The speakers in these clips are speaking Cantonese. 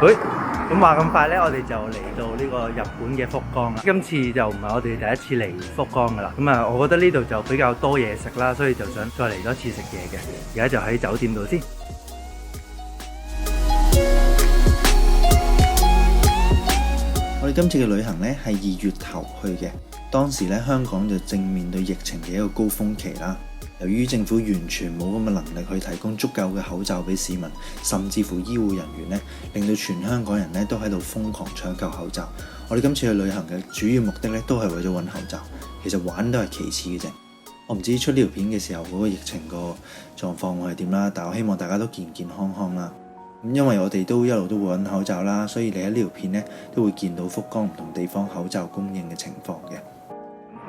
喂，咁話咁快呢，我哋就嚟到呢個日本嘅福岡啦。今次就唔係我哋第一次嚟福岡噶啦。咁啊，我覺得呢度就比較多嘢食啦，所以就想再嚟多次食嘢嘅。而家就喺酒店度先。我哋今次嘅旅行呢係2月頭去嘅，當時呢香港就正面對疫情嘅一個高峰期啦。由於政府完全冇咁嘅能力去提供足夠嘅口罩俾市民，甚至乎醫護人員呢，令到全香港人呢都喺度瘋狂搶購口罩。我哋今次去旅行嘅主要目的呢都係為咗揾口罩，其實玩都係其次嘅啫。我唔知出呢條片嘅時候嗰個疫情個狀況會係點啦，但我希望大家都健健康康啦。因為我哋都一路都會揾口罩啦，所以你喺呢條片呢都會見到福岡唔同地方口罩供應嘅情況嘅。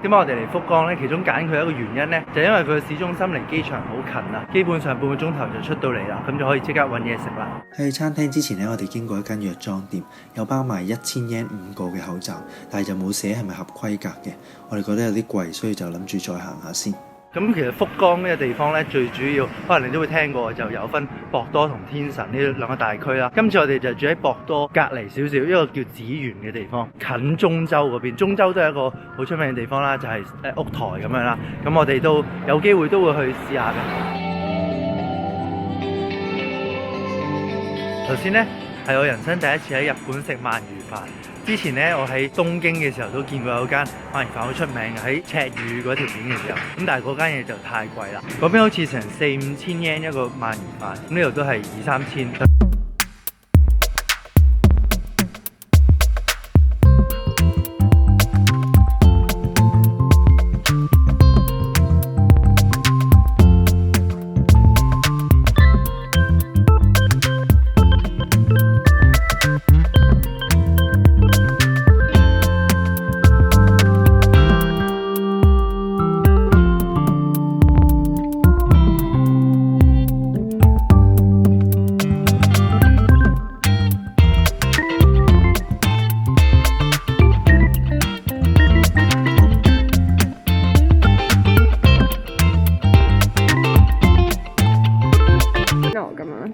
點解我哋嚟福岡呢？其中揀佢一個原因呢，就因為佢市中心離機場好近啊，基本上半個鐘頭就出到嚟啦，咁就可以即刻揾嘢食啦。喺餐廳之前呢，我哋經過一間藥妝店，有包賣1000 yen 5個嘅口罩，但係就冇寫係咪合規格嘅。我哋覺得有啲貴，所以就諗住再行下先。咁其實福岡呢個地方呢，最主要可能你都會聽過，就有分博多同天神呢兩個大區啦。今次我哋就住喺博多隔離少少一個叫紫園嘅地方，近中洲嗰邊。中洲都係一個好出名嘅地方啦，就係屋台咁樣啦。咁我哋都有機會都會去試下嘅。頭先呢，係我人生第一次喺日本食鰻魚飯。之前呢，我喺東京嘅時候都見過有間鰻魚飯好出名嘅，喺赤羽嗰條片嘅時候。咁但係嗰間嘢就太貴啦，嗰邊好似成4-5千 yen 一個鰻魚飯，咁呢度都係2-3千。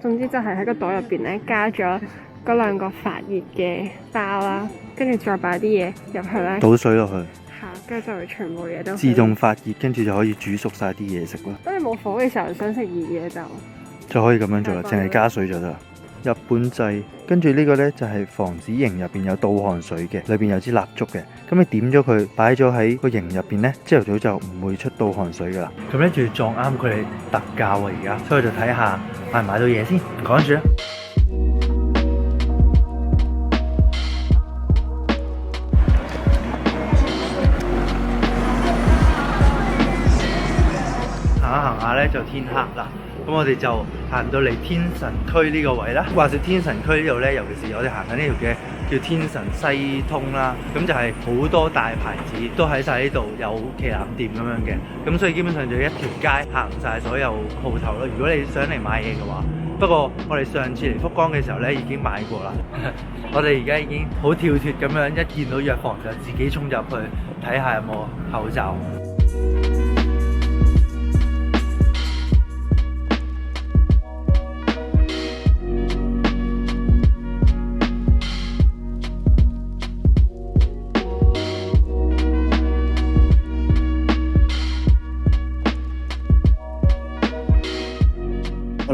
總之就係喺個袋入邊咧加咗嗰2個發熱嘅包啦，跟住再擺啲嘢入去咧，倒水落去，跟住就會全部嘢都自動發熱，跟住就可以煮熟晒啲嘢食咯。當你冇火嘅時候，想食熱嘢就可以咁樣做啦，淨係加水就得啦。日本製，跟住呢個呢，就係防止營入邊有倒汗水嘅，裏邊有支蠟燭嘅。咁你點咗佢，擺咗喺個營入邊呢，朝頭早就唔會出倒汗水噶啦。咁呢仲要撞啱佢哋特價啊而家，所以就睇下買唔買到嘢先，唔講住啦。行下呢，就天黑啦。咁我哋就行到嚟天神區呢個位啦。話說天神區呢度呢，尤其是我哋行緊呢條嘅叫天神西通啦，咁就係好多大牌子都喺晒呢度有旗艦店咁樣嘅，咁所以基本上就一條街行晒所有鋪頭咯。如果你想嚟買嘢嘅話，不過我哋上次嚟福岡嘅時候呢已經買過啦。我哋而家已經好跳脫咁樣，一見到藥房就自己衝入去睇下有冇口罩。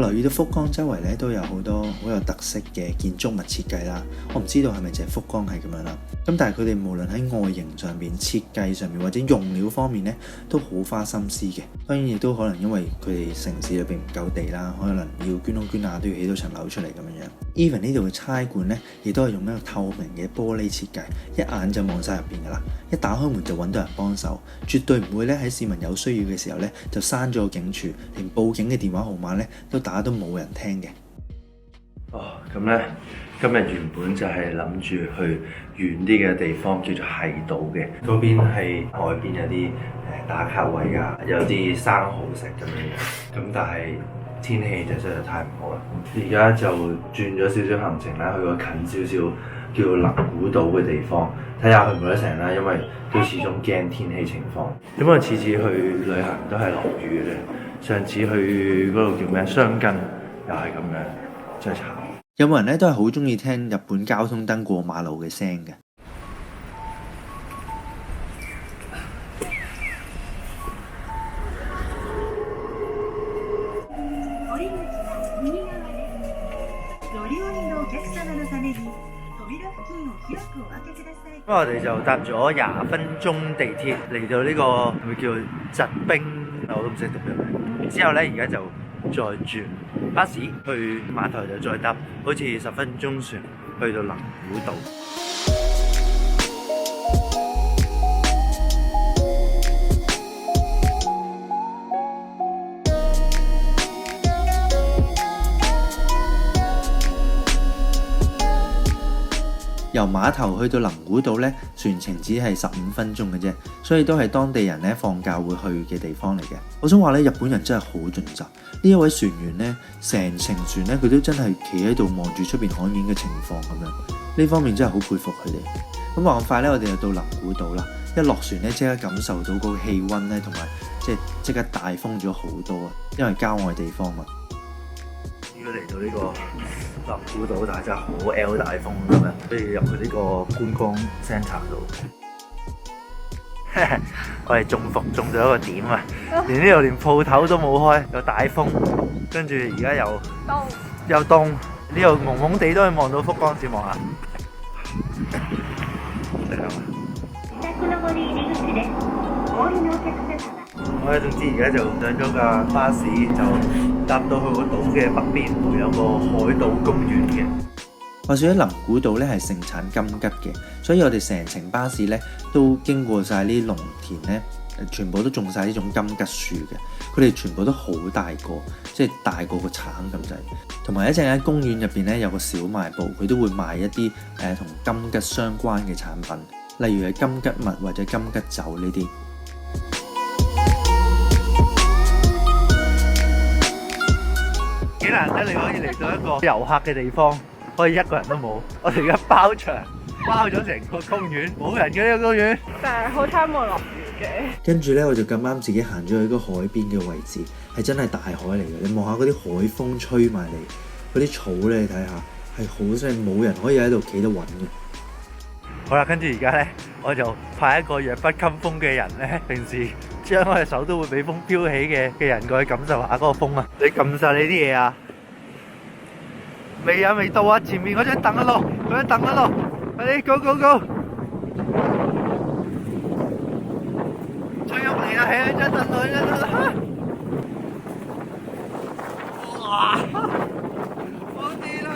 我留意到福岡周圍咧都有好多好有特色嘅建築物設計啦，我唔知道係咪淨係福岡係咁樣啦。咁但係佢哋無論喺外形上面、設計上面或者用料方面咧，都好花心思嘅。當然亦都可能因為佢哋城市裏邊唔夠地啦，可能要捐窿捐罅都要起到層樓出嚟咁樣。Even 呢度嘅差館咧，亦都係用一個透明嘅玻璃設計，一眼就望晒入邊噶啦。一打開門就揾到人幫手，絕對唔會咧喺市民有需要嘅時候咧就閂咗個警署，連報警嘅電話號碼咧打都冇人聽嘅。咁呢，今日原本就係諗住去遠啲嘅地方，叫做係島嘅。嗰邊係外邊有啲打卡位啊，有啲生蠔食咁樣。咁但係天氣就真係太唔好啦。而家就轉咗少少行程啦，去個近少少叫能古島嘅地方，睇下去唔去得成啦。因為都始終驚天氣情況。咁我次次去旅行都係落雨嘅啫。上次去嗰度叫咩？箱根又係咁樣，真係慘。有冇人咧都係好中意聽日本交通燈過馬路嘅聲嘅？咁我哋就搭咗20分鐘地鐵嚟到呢個會叫疾冰，我都唔識讀嘅名。之後呢，而家就再轉巴士去碼頭，就再搭好似10分鐘船去到能古島。由碼頭去到能古島呢，船程只係15分鐘嘅啫，所以都係當地人呢放假會去嘅地方嚟嘅。我想話呢，日本人真係好盡責。呢一位船員呢，成程船呢，佢都真係企喺度望住出邊海面嘅情況咁樣。呢方面真係好佩服佢哋。咁話咁快呢，我哋就到能古島啦。一落船呢，即刻感受到嗰個氣溫呢，同埋即刻大風咗好多啊！因為郊外地方嘛。如果嚟到呢個能古島，但係真係好 L 大風咁樣，不如入去呢個觀光 centre 度。我哋中伏中咗一個點啊！連呢度連鋪頭都冇開，有大風，跟住而家又凍，呢度蒙蒙地都可以望到福岡市，望下。我哋總之而家就上咗架巴士，就搭到去個島嘅北邊，會有個海島公園嘅。話說喺能古島咧係盛產金桔嘅，所以我哋成程巴士咧都經過晒呢啲農田咧，全部都種晒呢種金桔樹嘅。佢哋全部都好大個，即係大過個橙咁滯。同埋一陣喺公園入邊咧有個小賣部，佢都會賣一啲同金桔相關嘅產品，例如係金桔蜜或者金桔酒呢啲。幾難得你可以嚟到一個遊客嘅地方，可以一個人都冇。我哋而家包場，包咗成個公園，冇人嘅呢個公園。但係好彩冇落雨嘅。跟住呢，我就咁啱自己行咗去個海邊嘅位置，係真係大海嚟嘅。你望下嗰啲海風吹埋嚟，嗰啲草咧，你睇下係好聲，冇人可以喺度企得穩嘅。好啦，跟住而家咧，我就派一個弱不禁風嘅人咧，平時將我隻手都會俾風飄起嘅人過去感受下嗰個風啊！你撳晒你啲嘢啊！未啊，未到啊！前面嗰張凳嗰度，嗰張凳嗰度，快啲 go go go！吹喐嚟啦，喺張凳度，張凳度。哇！好啲啦！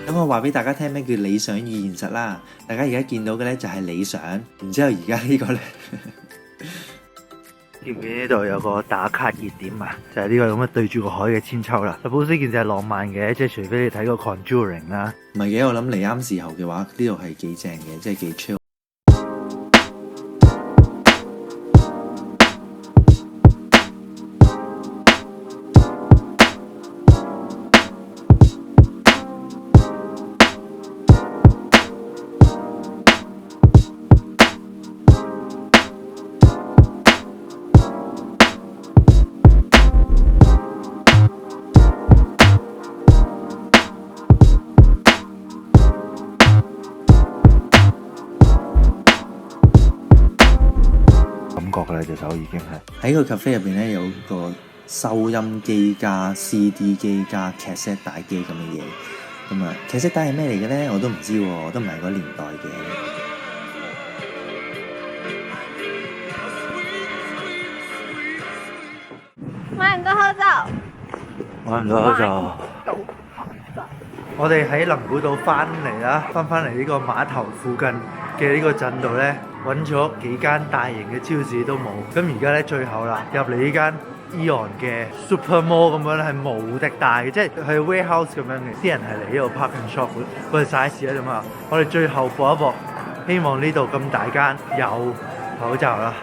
咁我話俾大家聽咩叫理想與現實啦。大家而家見到嘅呢就係理想，然之後而家呢個呢，見唔見呢度有個打卡熱點啊？就係呢個咁嘅對住個海嘅千秋啦。本身件事係浪漫嘅，即係除非你睇過 Conjuring 啦。唔係嘅，我諗嚟啱時候嘅話，呢度係幾正嘅，即係幾 chill。隻手已經係喺個 cafe 入邊咧，有個收音機加 CD 機加 cassette 帶機咁嘅嘢。咁啊，cassette 帶係咩嚟嘅咧？我都唔知喎，我都唔係嗰年代嘅。買唔到口罩，買唔到口罩。我哋喺能古島翻嚟啦，翻嚟呢個碼頭附近嘅呢個鎮度咧，揾咗幾間大型嘅超市都冇。咁而家咧最後啦，入嚟呢間 Eon 嘅 Super Mall 咁樣咧，係無敵大嘅，即係係 warehouse 咁樣嘅。啲人係嚟呢度 park and shop 嗰個 size 啊嘛。我哋最後搏一搏，希望呢度咁大間有口罩啦。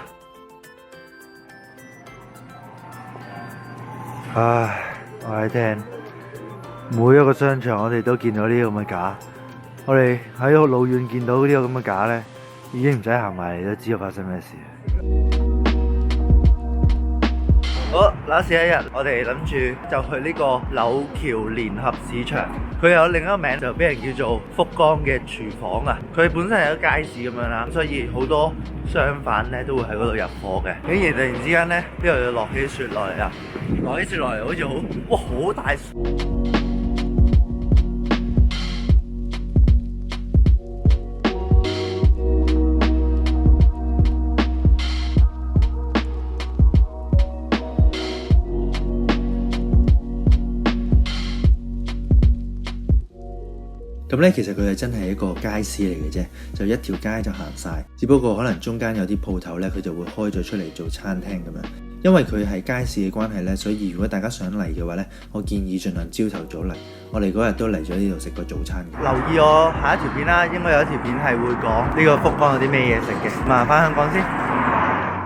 唉，我喺聽。每一個商場我哋都見到呢個咁嘅架，我哋喺好老遠見到呢個咁嘅架呢，已經唔使行埋嚟都知道發生咩事。好，last一日，我哋諗住就去呢個柳橋聯合市場，佢有另一個名就俾人叫做福岡嘅廚房啊。佢本身係一個街市咁樣啦，所以好多商販咧都會喺嗰度入貨嘅。竟然突然之間咧，呢度就落起雪落嚟啦！落起雪落嚟好似好大雪。咁咧，其實佢係真係一個街市嚟嘅啫，就一條街就行晒。只不過可能中間有啲鋪頭咧，佢就會開咗出嚟做餐廳咁樣。因為佢係街市嘅關係咧，所以如果大家想嚟嘅話咧，我建議盡量朝頭早嚟。我哋嗰日都嚟咗呢度食個早餐嘅。留意我下一條片啦，應該有一條片係會講呢個福岡有啲咩嘢食嘅。咁啊，翻香港先。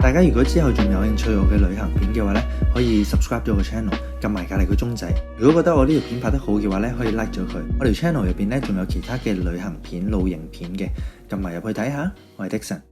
大家如果之後仲有興趣我嘅旅行片嘅話咧，可以 subscribe 咗個 channel， 撳埋隔離個鐘仔。如果覺得我呢條片拍得好嘅話咧，可以 like 咗佢。我條 channel 入邊咧仲有其他嘅旅行片、露營片嘅，撳埋入去睇下。我係 Dixon。